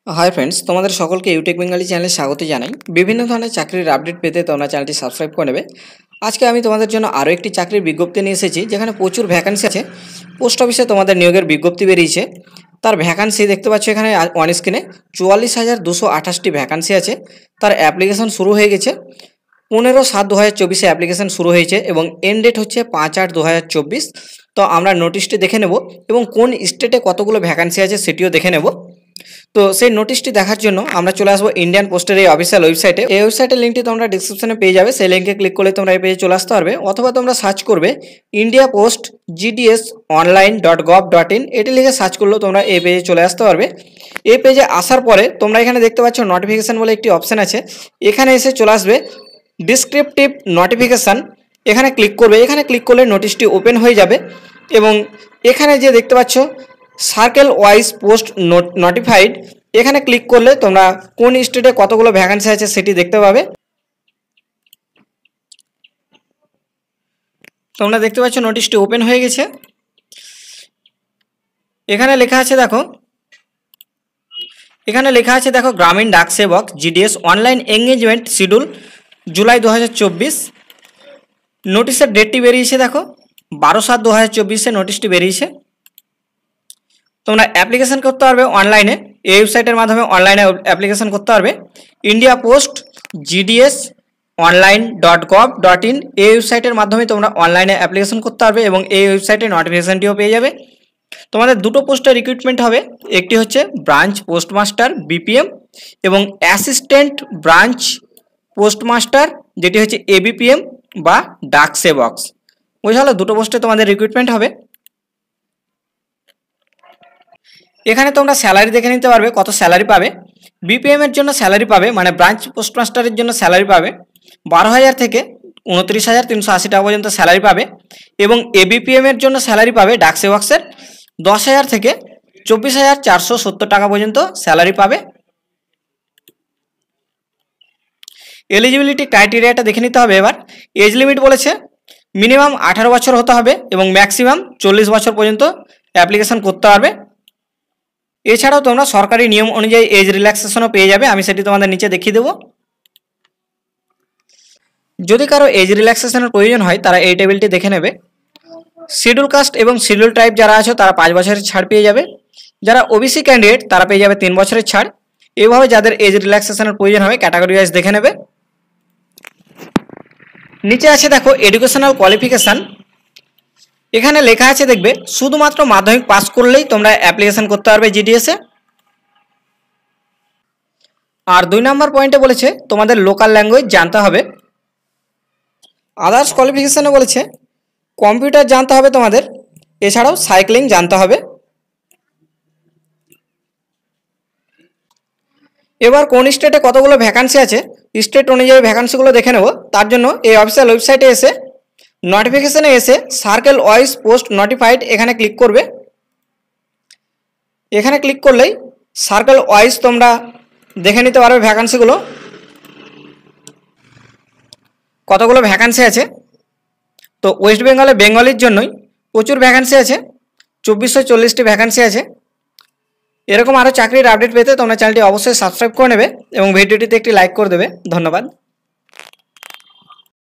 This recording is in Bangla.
हाय फ्रेंड्स तुम्हारे सकल के यूटेक बेंगाली चैनल स्वागत जानाई विभिन्न धरনের চাকরির আপডেট পেতে তোমরা চ্যানেলটি সাবস্ক্রাইব করে নেবে। আজকে আমি তোমাদের জন্য আরো একটি চাকরির বিজ্ঞপ্তি নিয়ে এসেছি যেখানে প্রচুর ভ্যাকেন্সি আছে। পোস্ট অফিসে তোমাদের নিয়োগের বিজ্ঞপ্তি বেরিয়েছে, তার ভ্যাকেন্সি দেখতে পাচ্ছ এখানে অন স্ক্রিনে 44,228টি ভ্যাকেন্সি আছে। তার অ্যাপ্লিকেশন শুরু হয়ে গেছে 15/7/2024 অ্যাপ্লিকেশন শুরু হয়েছে এবং এন্ড ডেট হচ্ছে 5/8/2024। তো আমরা নোটিশটি দেখে নেব এবং কোন স্টেটে কতগুলো ভ্যাকেন্সি আছে সেটিও দেখে নেব। তো সেই নোটিশটি দেখার জন্য আমরা চলে আসবো ইন্ডিয়ান পোস্টের এই অফিসিয়াল ওয়েবসাইটে। এই ওয়েবসাইটের লিঙ্কটি তোমরা ডিসক্রিপশনে পেয়ে যাবে, সেই লিঙ্কে ক্লিক করলে তোমরা এই পেজে চলে আসতে পারবে, অথবা তোমরা সার্চ করবে ইন্ডিয়া পোস্ট gdsonline.gov.in এটি লিখে সার্চ করলেও তোমরা এই পেজে চলে আসতে পারবে। এই পেজে আসার পরে তোমরা এখানে দেখতে পাচ্ছ নোটিফিকেশান বলে একটি অপশান আছে, এখানে এসে চলে আসবে ডিসক্রিপটিভ নোটিফিকেশান, এখানে ক্লিক করবে। এখানে ক্লিক করলে নোটিশটি ওপেন হয়ে যাবে এবং এখানে যে দেখতে পাচ্ছ সার্কেল ওয়াইজ পোস্ট নোটিফাইড, এখানে ক্লিক করলে তোমরা কোন স্টেটে কতগুলো ভ্যাকেন্সি আছে সেটি দেখতে পাবে। তোমরা দেখতে পাচ্ছ নোটিশটি ওপেন হয়ে গেছে। এখানে লেখা আছে দেখো গ্রামীণ ডাক সেবক GDS online engagement schedule July 2024। নোটিশের ডেটটি বেরিয়েছে দেখো 12/7/2024 নোটিশটি বেরিয়েছে। তোমরা অ্যাপ্লিকেশন করতে পারবে অনলাইনে, এই ওয়েবসাইটের মাধ্যমে অনলাইনে অ্যাপ্লিকেশন করতে পারবে। ইন্ডিয়া পোস্ট gdsonline.gov.in এই ওয়েবসাইটের মাধ্যমে তোমরা অনলাইনে অ্যাপ্লিকেশন করতে পারবে এবং এই ওয়েবসাইটে নোটিফিকেশনটিও পেয়ে যাবে। তোমাদের দুটো পোস্টে রিক্রুটমেন্ট হবে, একটি হচ্ছে ব্রাঞ্চ পোস্টমাস্টার বিপিএম এবং অ্যাসিস্ট্যান্ট ব্রাঞ্চ পোস্টমাস্টার যেটি হচ্ছে এবিপিএম বা ডাক সেবক। বুঝলো, দুটো পোস্টে তোমাদের রিক্রুটমেন্ট হবে। এখানে তোমরা স্যালারি দেখে নিতে পারবে কত স্যালারি পাবে। বিপিএম এর জন্য স্যালারি পাবে, মানে ব্রাঞ্চ পোস্টমাস্টারের জন্য স্যালারি পাবে 12,000 থেকে 29,380 টাকা পর্যন্ত স্যালারি পাবে এবং এবিপিএম এর জন্য স্যালারি পাবে ডাক সেবক্সের 10,000 থেকে 24,470 টাকা পর্যন্ত স্যালারি পাবে। এলিজিবিলিটি ক্রাইটেরিয়াটা দেখে নিতে হবে। এবার এজ লিমিট বলেছে মিনিমাম 18 বছর হতে হবে এবং ম্যাক্সিমাম 40 বছর পর্যন্ত অ্যাপ্লিকেশন করতে পারবে। এছাড়াও তোমরা সরকারি নিয়ম অনুযায়ী এজ রিল্যাক্সেশনও পেয়ে যাবে, আমি সেটি তোমাদের নিচে দেখিয়ে দেবো। যদি কারো এজ রিল্যাক্সেশনের প্রয়োজন হয় তারা এই টেবিলটি দেখে নেবে। শিডিউল কাস্ট এবং শিডিউল ট্রাইব যারা আছে তারা 5 বছরের ছাড় পেয়ে যাবে, যারা ওবিসি ক্যান্ডিডেট তারা পেয়ে যাবে 3 বছরের ছাড়। এইভাবে যাদের এজ রিল্যাক্সেশনের প্রয়োজন হবে ক্যাটাগরি ওয়াইজ দেখে নেবে। নিচে আছে দেখো এডুকেশনাল কোয়ালিফিকেশান, এখানে লেখা আছে দেখবে শুধুমাত্র মাধ্যমিক পাস করলেই তোমরা অ্যাপ্লিকেশন করতে পারবে জিডিএসে। আর 2 নম্বর পয়েন্টে বলেছে তোমাদের লোকাল ল্যাঙ্গুয়েজ জানতে হবে। আদার্স কোয়ালিফিকেশানে বলেছে কম্পিউটার জানতে হবে তোমাদের, এছাড়াও সাইক্লিং জানতে হবে। এবার কোন স্টেটে কতগুলো ভ্যাকান্সি আছে স্টেট অনুযায়ী ভ্যাকান্সিগুলো দেখে নেব। তার জন্য এই অফিসিয়াল ওয়েবসাইটে এসে নোটিফিকেশানে এসে সার্কেল ওয়াইজ পোস্ট নোটিফাইড এখানে ক্লিক করবে। এখানে ক্লিক করলেই সার্কেল ওয়াইজ তোমরা দেখে নিতে পারবে ভ্যাকান্সিগুলো কতগুলো ভ্যাকান্সি আছে। তো ওয়েস্ট বেঙ্গলে বেঙ্গলির জন্যই প্রচুর ভ্যাকান্সি আছে, 2440টি ভ্যাকান্সি আছে। এরকম আরও চাকরির আপডেট পেতে তোমরা চ্যানেলটি অবশ্যই সাবস্ক্রাইব করে নেবে এবং ভিডিওটিতে একটি লাইক করে দেবে। ধন্যবাদ।